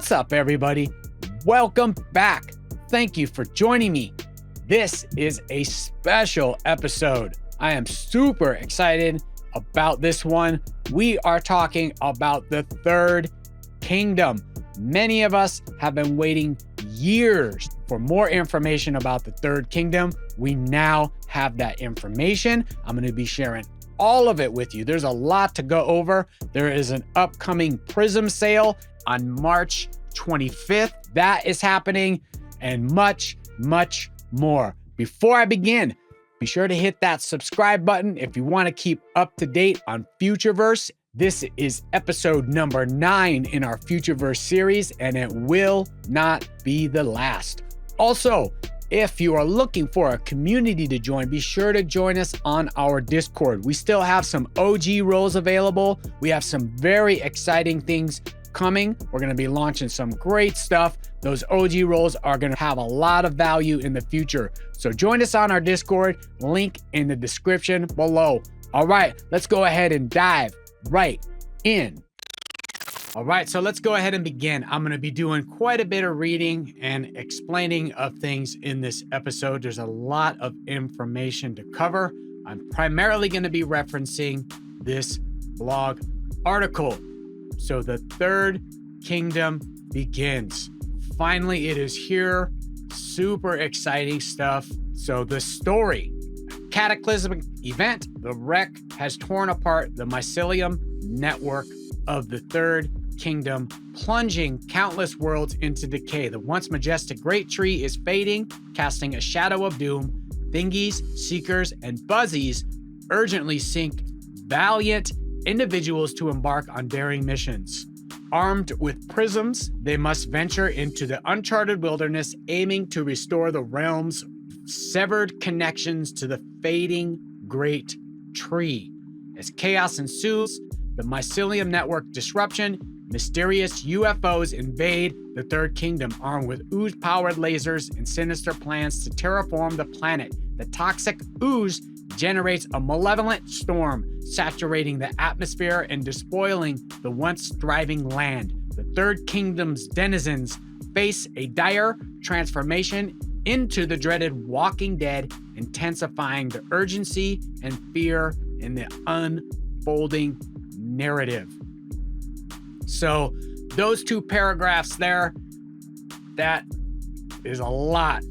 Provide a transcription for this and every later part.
What's up, everybody? Welcome back. Thank you for joining me. This is a special episode. I am super excited about this one. We are talking about the Third Kingdom. Many of us have been waiting years for more information about the Third Kingdom. We now have that information. I'm going to be sharing all of it with you. There's a lot to go over. There is an upcoming Prysm sale on March 25th. That is happening, and much, much more. Before I begin, be sure to hit that subscribe button if you want to keep up to date on Futureverse. This is episode number 9 in our Futureverse series, and it will not be the last. Also, if you are looking for a community to join, be sure to join us on our Discord. We still have some OG roles available. We have some very exciting things coming. We're going to be launching some great stuff. Those OG roles are going to have a lot of value in the future. So join us on our Discord, link in the description below. All right, let's go ahead and dive right in. All right, so let's go ahead and begin. I'm going to be doing quite a bit of reading and explaining of things in this episode. There's a lot of information to cover. I'm primarily going to be referencing this blog article. So the Third Kingdom begins. Finally, it is here. Super exciting stuff. So the story, cataclysmic event, the wreck has torn apart the mycelium network of the Third Kingdom, plunging countless worlds into decay. The once majestic great tree is fading, casting a shadow of doom. Thingies, seekers, and buzzies urgently seek valiant individuals to embark on daring missions. Armed with prisms, they must venture into the uncharted wilderness, aiming to restore the realm's severed connections to the fading great tree. As chaos ensues, the mycelium network disruption, mysterious UFOs invade the Third Kingdom, armed with ooze-powered lasers and sinister plans to terraform the planet. The toxic ooze generates a malevolent storm, saturating the atmosphere and despoiling the once thriving land. The Third Kingdom's denizens face a dire transformation into the dreaded Walking Dead, intensifying the urgency and fear in the unfolding narrative. So those two paragraphs there, that is a lot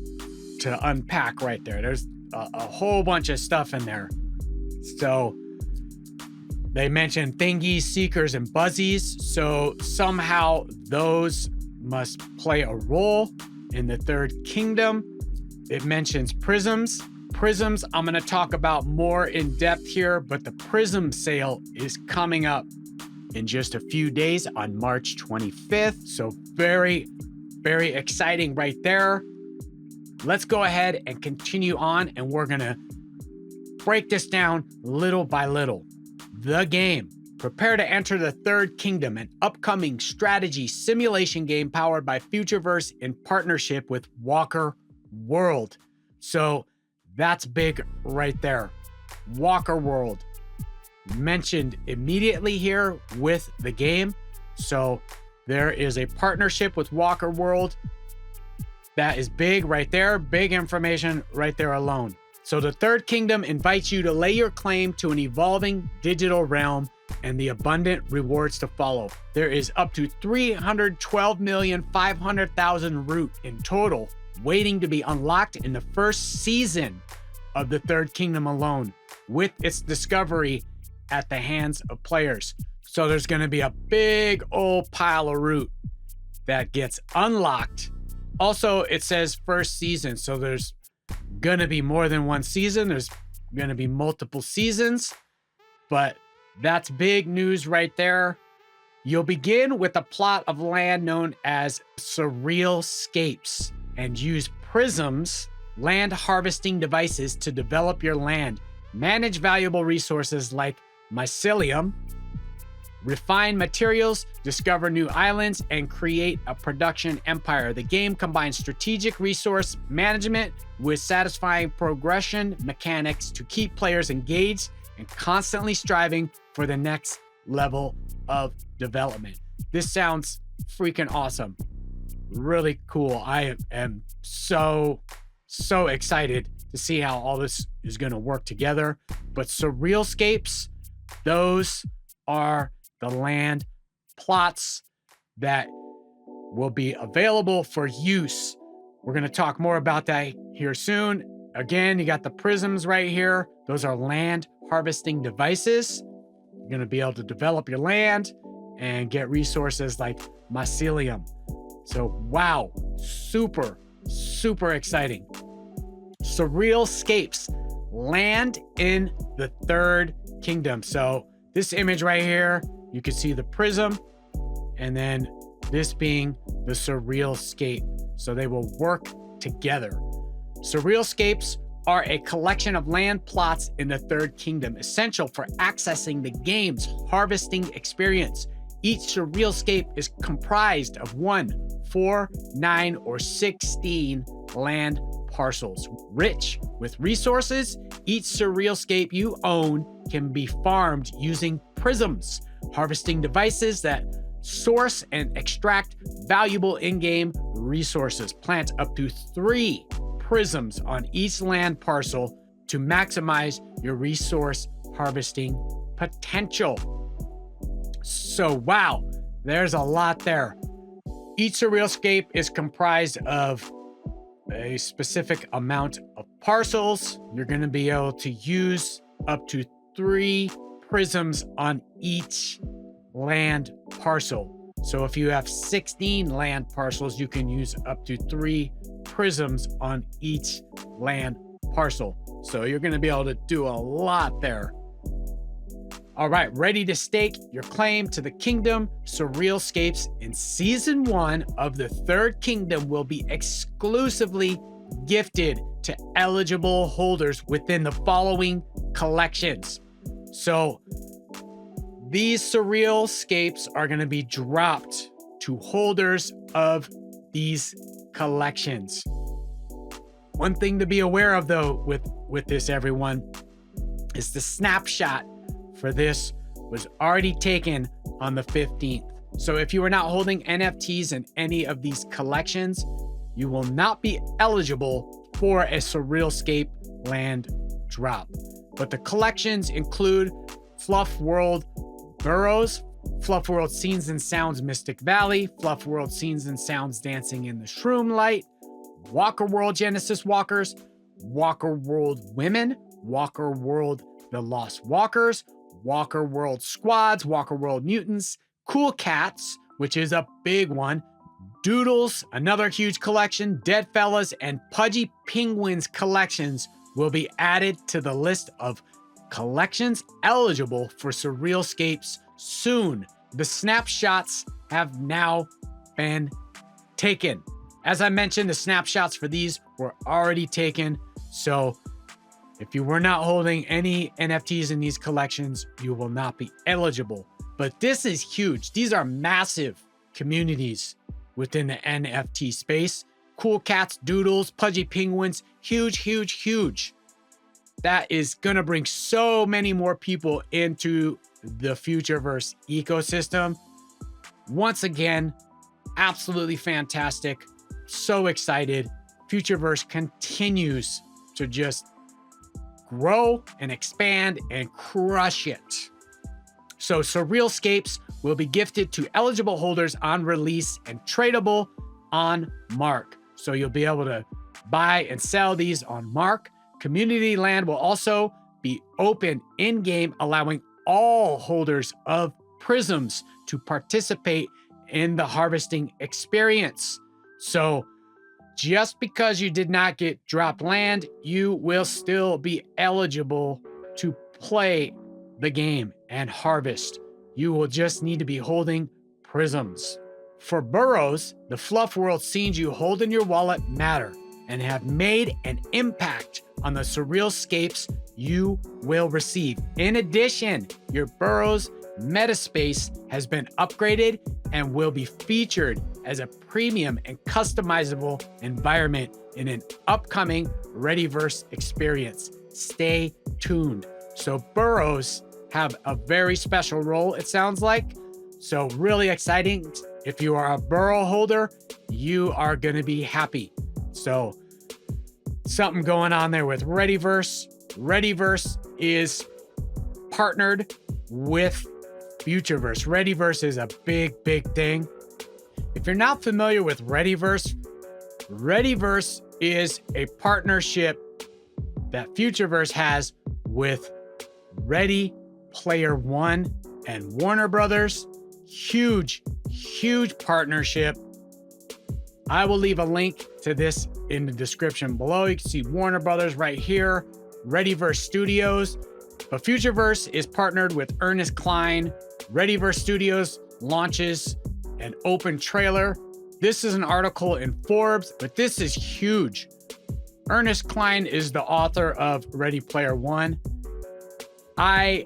to unpack right there. There's a whole bunch of stuff in there. So they mentioned thingies, seekers, and buzzies. So somehow those must play a role in the Third Kingdom. It mentions prisms. Prisms, I'm going to talk about more in depth here, but the Prysm sale is coming up in just a few days on March 25th. So very, very exciting right there. Let's go ahead and continue on, and we're going to break this down little by little. The game. Prepare to enter the Third Kingdom, an upcoming strategy simulation game powered by Futureverse in partnership with Walker World. So that's big right there. Walker World mentioned immediately here with the game. So there is a partnership with Walker World. That is big right there. Big information right there alone. So the Third Kingdom invites you to lay your claim to an evolving digital realm and the abundant rewards to follow. There is up to 312,500,000 root in total waiting to be unlocked in the first season of the Third Kingdom alone, with its discovery at the hands of players. So there's going to be a big old pile of root that gets unlocked. Also, it says first season, so there's going to be more than one season. There's going to be multiple seasons, but that's big news right there. You'll begin with a plot of land known as SURREALSCAPES and use Prysm's land harvesting devices to develop your land, manage valuable resources like mycelium, refine materials, discover new islands, and create a production empire. The game combines strategic resource management with satisfying progression mechanics to keep players engaged and constantly striving for the next level of development. This sounds freaking awesome. Really cool. I am so excited to see how all this is going to work together. But SURREALSCAPES, those are the land plots that will be available for use. We're going to talk more about that here soon. Again, you got the prisms right here. Those are land harvesting devices. You're going to be able to develop your land and get resources like mycelium. So, wow, super exciting. SURREALSCAPES, land in the third kingdom. So this image right here, you can see the prism, and then this being the SURREALSCAPE. So they will work together. SURREALSCAPES are a collection of land plots in the third kingdom, essential for accessing the game's harvesting experience. Each SURREALSCAPE is comprised of 1, 4, 9, or 16 land parcels. Rich with resources, each SURREALSCAPE you own can be farmed using prisms, harvesting devices that source and extract valuable in-game resources. Plant up to 3 prisms on each land parcel to maximize your resource harvesting potential. So, wow, there's a lot there. Each SURREALSCAPE is comprised of a specific amount of parcels. You're going to be able to use up to 3 prisms on each land parcel. So if you have 16 land parcels, you can use up to 3 prisms on each land parcel. So you're going to be able to do a lot there. All right, ready to stake your claim to the kingdom? SURREALSCAPES in Season 1 of the Third Kingdom will be exclusively gifted to eligible holders within the following collections. So these SURREALSCAPES are going to be dropped to holders of these collections. One thing to be aware of, though, with this, everyone, is the snapshot for this was already taken on the 15th. So if you are not holding NFTs in any of these collections, you will not be eligible for a SURREALSCAPE land drop. But the collections include Fluff World Burrows, Fluff World Scenes and Sounds Mystic Valley, Fluff World Scenes and Sounds Dancing in the Shroom Light, Walker World Genesis Walkers, Walker World Women, Walker World The Lost Walkers, Walker World Squads, Walker World Mutants, Cool Cats, which is a big one, Doodles, another huge collection, Dead Fellas, and Pudgy Penguins collections will be added to the list of collections eligible for SURREALSCAPES soon. The snapshots have now been taken. As I mentioned, the snapshots for these were already taken. So if you were not holding any NFTs in these collections, you will not be eligible. But this is huge. These are massive communities within the NFT space. Cool Cats, Doodles, Pudgy Penguins, huge. That is going to bring so many more people into the Futureverse ecosystem. Once again, absolutely fantastic. So excited. Futureverse continues to just grow and expand and crush it. So SURREALSCAPES will be gifted to eligible holders on release and tradable on Mark. So you'll be able to buy and sell these on Mark. Community land will also be open in-game, allowing all holders of prisms to participate in the harvesting experience. So just because you did not get dropped land, you will still be eligible to play the game and harvest. You will just need to be holding prisms. For burrows, the Fluff World scenes you hold in your wallet matter and have made an impact on the SURREALSCAPES you will receive. In addition, your burrows metaspace has been upgraded and will be featured as a premium and customizable environment in an upcoming Readyverse experience. Stay tuned. So burrows have a very special role, it sounds like. So really exciting If you are a burrow holder, you are going to be happy. So something going on there with Readyverse. Readyverse is partnered with Futureverse. Readyverse is a big, big thing. If you're not familiar with Readyverse, Readyverse is a partnership that Futureverse has with Ready Player One and Warner Brothers. Huge, huge partnership. I will leave a link to this in the description below. You can see Warner Brothers right here, Readyverse Studios. But Futureverse is partnered with Ernest Cline. Readyverse Studios launches an open trailer. This is an article in Forbes, but this is huge. Ernest Cline is the author of Ready Player One. I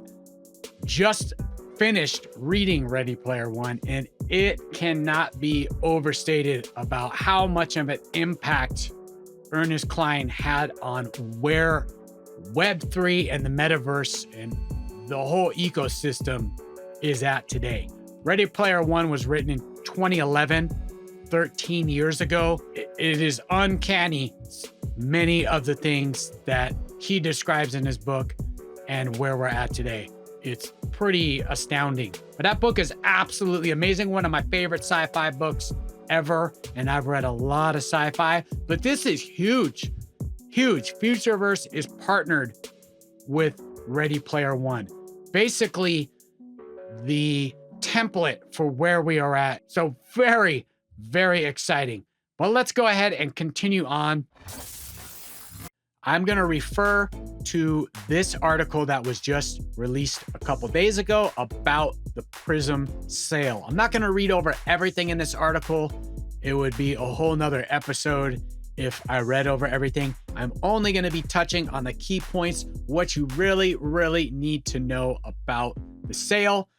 just finished reading Ready Player One, and it cannot be overstated about how much of an impact Ernest Cline had on where Web3 and the metaverse and the whole ecosystem is at today. Ready Player One was written in 2011, 13 years ago. It is uncanny, many of the things that he describes in his book and where we're at today. It's pretty astounding. But that book is absolutely amazing. One of my favorite sci-fi books ever. And I've read a lot of sci-fi, but this is huge, huge. Futureverse is partnered with Ready Player One. Basically, the template for where we are at. So very, very exciting. But let's go ahead and continue on. I'm going to refer to this article that was just released a couple days ago about the Prysm sale. I'm not going to read over everything in this article. It would be a whole nother episode if I read over everything. I'm only going to be touching on the key points, what you really, really need to know about the sale.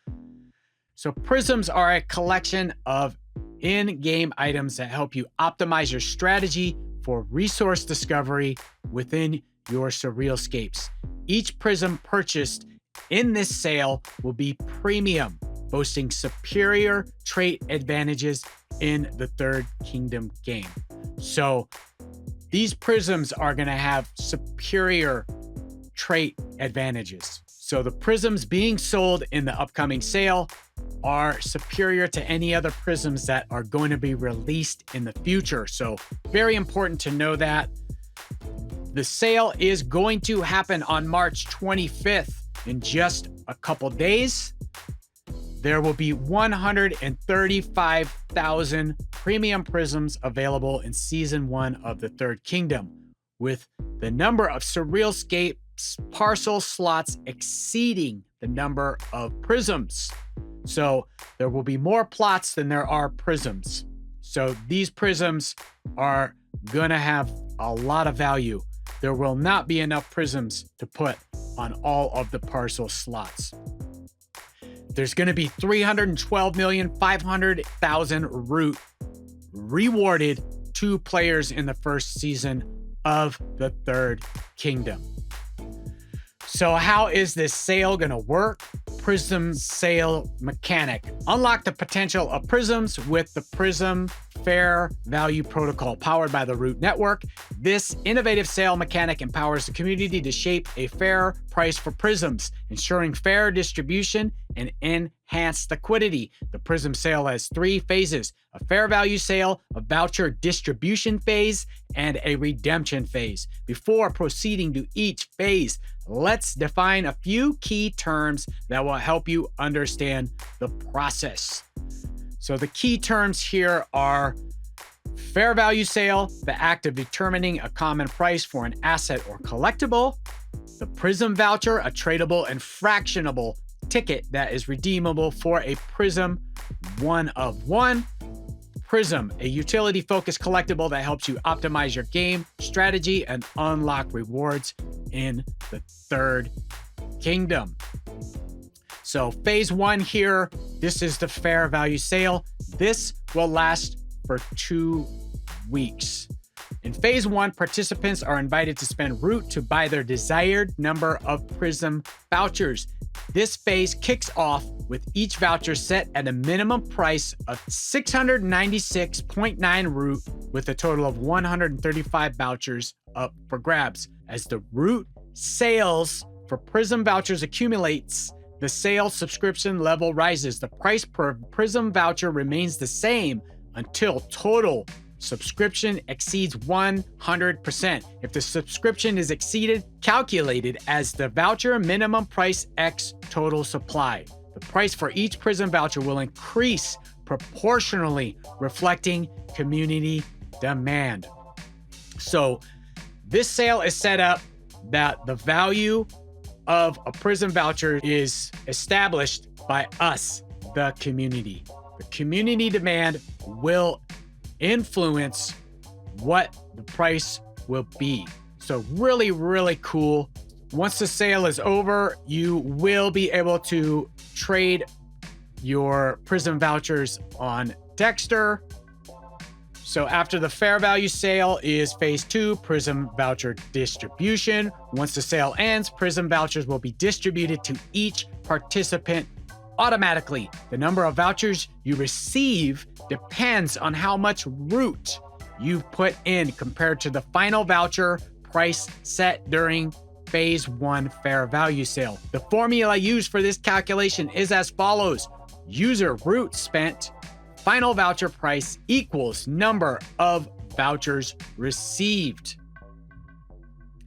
So Pryzms are a collection of in-game items that help you optimize your strategy for resource discovery within your SURREALSCAPES. Each Prysm purchased in this sale will be premium, boasting superior trait advantages in the Third Kingdom game. So these Pryzms are going to have superior trait advantages. So the Pryzms being sold in the upcoming sale are superior to any other Pryzms that are going to be released in the future. So very important to know that. The sale is going to happen on March 25th in just a couple days. There will be 135,000 premium Pryzms available in Season 1 of the Third Kingdom, with the number of SURREALSCAPES parcel slots exceeding the number of Pryzms. So there will be more plots than there are Pryzms. So these Pryzms are going to have a lot of value. There will not be enough Pryzms to put on all of the parcel slots. There's going to be 312,500,000 root rewarded to players in the first season of the Third Kingdom. So how is this sale going to work? Prysm sale mechanic. Unlock the potential of Pryzms with the Prysm Fair Value Protocol powered by the Root Network. This innovative sale mechanic empowers the community to shape a fair price for Pryzms, ensuring fair distribution and enhanced liquidity. The Prysm sale has 3 phases: a fair value sale, a voucher distribution phase, and a redemption phase. Before proceeding to each phase, let's define a few key terms that will help you understand the process. So the key terms here are fair value sale, the act of determining a common price for an asset or collectible; the Prysm voucher, a tradable and fractionable ticket that is redeemable for a Prysm 1 of 1; Prysm, a utility-focused collectible that helps you optimize your game strategy and unlock rewards in the Third Kingdom. So phase 1 here, this is the fair value sale. This will last for 2 weeks. In phase 1, participants are invited to spend root to buy their desired number of Prysm vouchers. This phase kicks off with each voucher set at a minimum price of 696.9 root with a total of 135 vouchers up for grabs. As the root sales for Prysm vouchers accumulates, the sale subscription level rises. The price per Prysm voucher remains the same until total subscription exceeds 100%. If the subscription is exceeded, calculated as the voucher minimum price x total supply. The price for each Prysm voucher will increase proportionally, reflecting community demand. So this sale is set up that the value of a Prysm voucher is established by us, the community. The community demand will influence what the price will be. So really, really cool. Once the sale is over, you will be able to trade your Prysm vouchers on Dexter. So after the fair value sale is phase 2, Prysm voucher distribution. Once the sale ends, Prysm vouchers will be distributed to each participant automatically. The number of vouchers you receive depends on how much root you've put in compared to the final voucher price set during phase 1 fair value sale. The formula used for this calculation is as follows. User root spent, final voucher price equals number of vouchers received.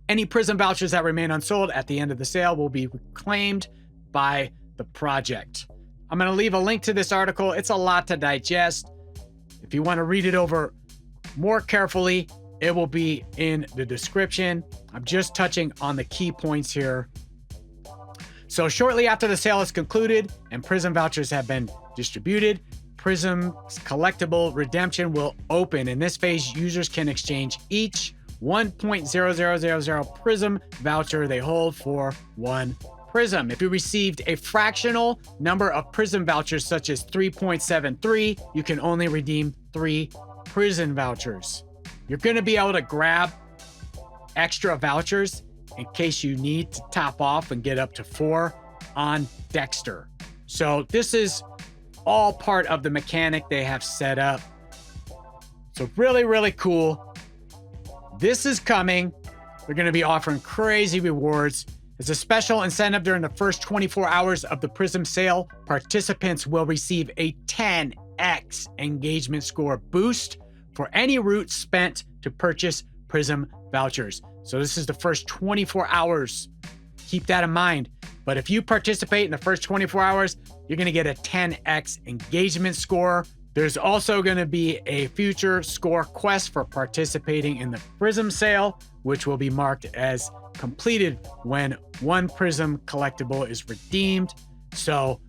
Any Prysm vouchers that remain unsold at the end of the sale will be reclaimed by the project. I'm going to leave a link to this article. It's a lot to digest. If you want to read it over more carefully, it will be in the description. I'm just touching on the key points here. So shortly after the sale is concluded and Prysm vouchers have been distributed, Prysm's collectible redemption will open. In this phase, users can exchange each 1.0000 Prysm voucher they hold for one Prysm. If you received a fractional number of Prysm vouchers, such as 3.73, you can only redeem 3 Prysm vouchers. You're going to be able to grab extra vouchers in case you need to top off and get up to 4 on Dexter. So this is all part of the mechanic they have set up. So really, really cool. This is coming. They're going to be offering crazy rewards. As a special incentive during the first 24 hours of the Prysm sale, participants will receive a 10x engagement score boost for any root spent to purchase Prysm vouchers. So this is the first 24 hours. Keep that in mind. But if you participate in the first 24 hours, you're going to get a 10x engagement score. There's also going to be a future score quest for participating in the Prysm sale, which will be marked as completed when one Prysm collectible is redeemed. So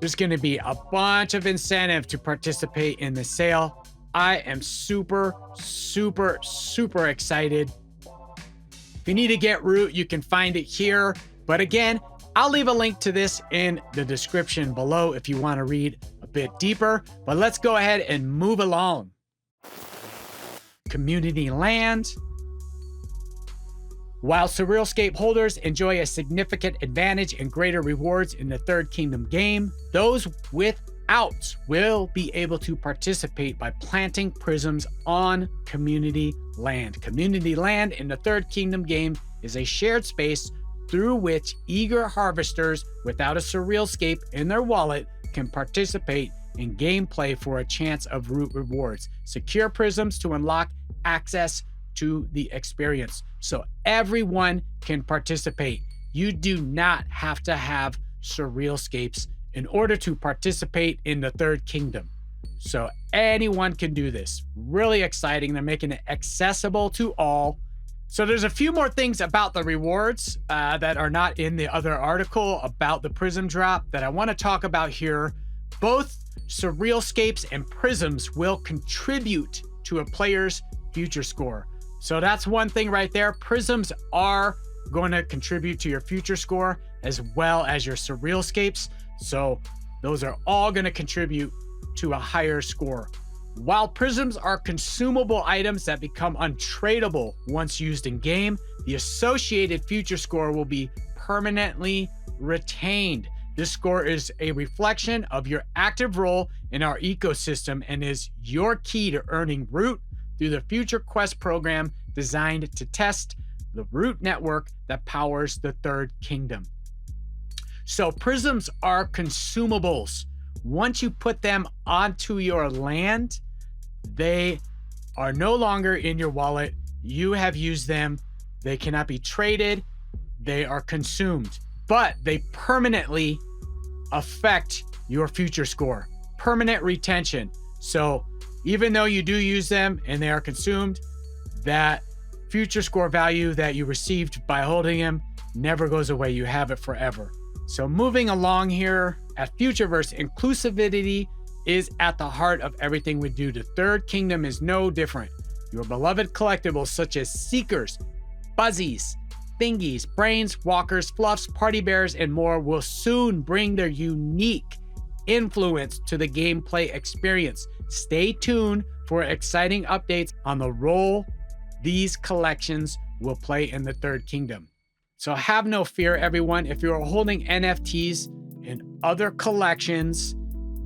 there's going to be a bunch of incentive to participate in the sale. I am super, super, super excited. If you need to get root, you can find it here. But again, I'll leave a link to this in the description below if you want to read a bit deeper. But let's go ahead and move along. Community land. While SURREALSCAPE holders enjoy a significant advantage and greater rewards in the Third Kingdom game, those without will be able to participate by planting Prysms on community land. Community land in the Third Kingdom game is a shared space through which eager harvesters without a SURREALSCAPE in their wallet can participate in gameplay for a chance of root rewards. Secure Prysms to unlock access to the experience, so everyone can participate. You do not have to have SURREALSCAPEs in order to participate in the Third Kingdom. So anyone can do this. Really exciting. They're making it accessible to all. So there's a few more things about the rewards that are not in the other article about the Prysm drop that I want to talk about here. Both SURREALSCAPEs and Prysms will contribute to a player's future score. So that's one thing right there. Prysms are going to contribute to your future score as well as your SURREALSCAPEs. So those are all going to contribute to a higher score. While Prysms are consumable items that become untradeable once used in game, the associated future score will be permanently retained. This score is a reflection of your active role in our ecosystem and is your key to earning root through the Future Quest program designed to test the root network that powers the third kingdom. So prisms are consumables. Once you put them onto your land, they are no longer in your wallet. You have used them. They cannot be traded. They are consumed, but they permanently affect your future score. Permanent retention. So even though you do use them and they are consumed, that future score value that you received by holding them never goes away. You have it forever. So moving along here at Futureverse, inclusivity is at the heart of everything we do. The third kingdom is no different. Your beloved collectibles such as Seekers, Buzzies, Thingies, Brains, Walkers, Fluffs, Party Bears, and more will soon bring their unique influence to the gameplay experience. Stay tuned for exciting updates on the role these collections will play in the third kingdom. So have no fear, everyone. If you're holding NFTs and other collections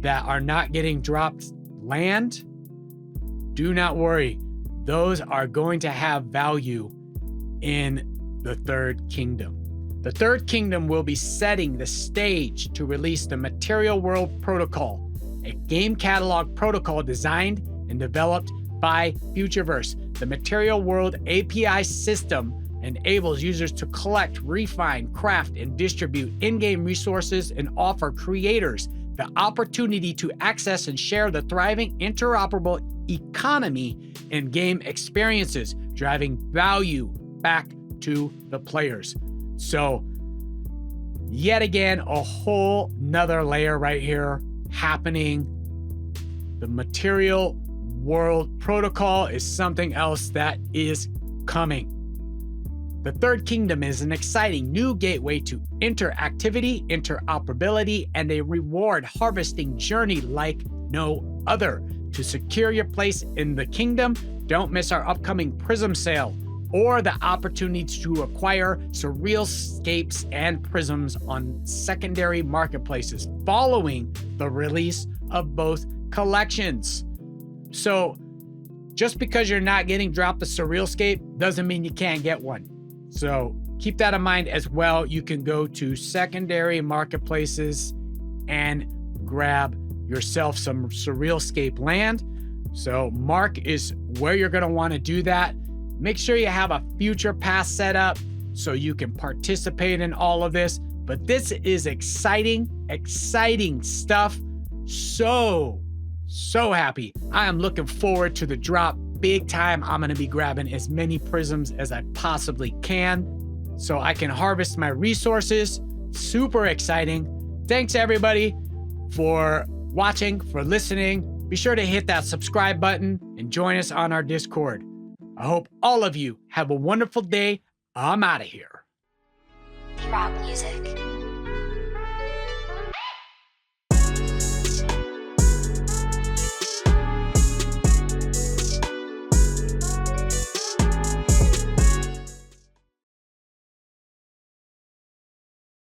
that are not getting dropped land, do not worry. Those are going to have value in the third kingdom. The third kingdom will be setting the stage to release the Material World Protocol, a game catalog protocol designed and developed by Futureverse. The Material World API system enables users to collect, refine, craft, and distribute in-game resources and offer creators the opportunity to access and share the thriving interoperable economy and game experiences, driving value back to the players. So yet again, a whole nother layer right here happening. The Material World Protocol is something else that is coming. The third kingdom is an exciting new gateway to interactivity, interoperability, and a reward harvesting journey like no other. To secure your place in the kingdom, don't miss our upcoming Prysm sale or the opportunity to acquire SURREALSCAPES and Prysms on secondary marketplaces following the release of both collections. So just because you're not getting dropped a SURREALSCAPE doesn't mean you can't get one. So keep that in mind as well. You can go to secondary marketplaces and grab yourself some SURREALSCAPE land. So Mark is where you're going to want to do that. Make sure you have a future pass set up so you can participate in all of this. But this is exciting stuff. So happy. I am looking forward to the drop big time. I'm going to be grabbing as many prisms as I possibly can so I can harvest my resources. Super exciting. Thanks everybody for watching, for listening. Be sure to hit that subscribe button and join us on our Discord. I hope all of you have a wonderful day. I'm out of here. Drop music.